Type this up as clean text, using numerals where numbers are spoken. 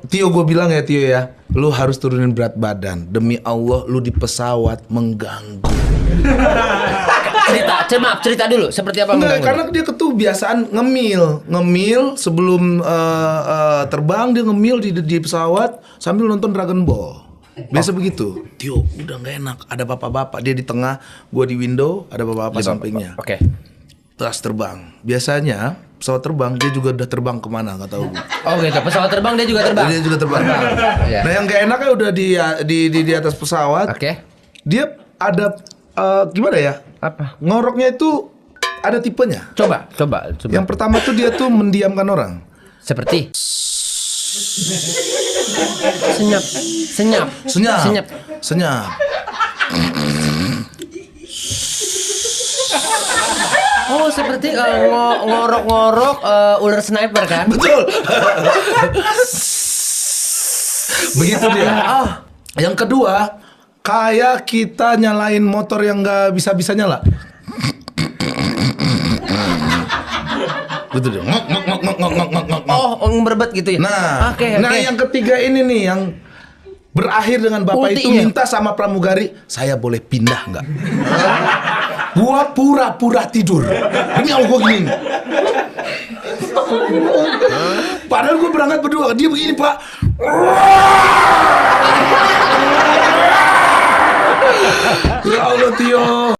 Tio gue bilang ya Tio ya, lu harus turunin berat badan. Demi Allah, lu di pesawat mengganggu. Cerita dulu seperti apa Enggak, mengganggu? karena dia kebiasaan ngemil sebelum terbang dia ngemil di pesawat sambil nonton Dragon Ball. Biasa begitu. Tio, udah nggak enak. Ada bapak-bapak dia di tengah, gua di window, ada bapak-bapak sampingnya. Oke. Tas terbang. Biasanya pesawat terbang dia juga udah terbang kemana nggak tahu. Oh gitu, pesawat terbang dia juga terbang. Dia juga terbang. Iya. Nah yang nggak enaknya udah di atas pesawat. Oke. Dia ada gimana ya? Apa? Ngoroknya itu ada tipenya. Coba. Yang pertama tuh dia tuh mendiamkan orang. Seperti senyap. Oh, seperti ngorok-ngorok ular sniper kan? Betul. Begitu dia. Yang kedua, kayak kita nyalain motor yang nggak bisa nyala. Betul dia. Ngok. Oh, berbet gitu ya. Nah, Oke. yang ketiga ini nih yang berakhir dengan bapak itu Ultinya. minta sama pramugari, saya boleh pindah nggak? Gua pura-pura tidur. Demi Allah gua gini. Padahal gua berangkat berdua, dia begini Pak. Ya Allah Tio.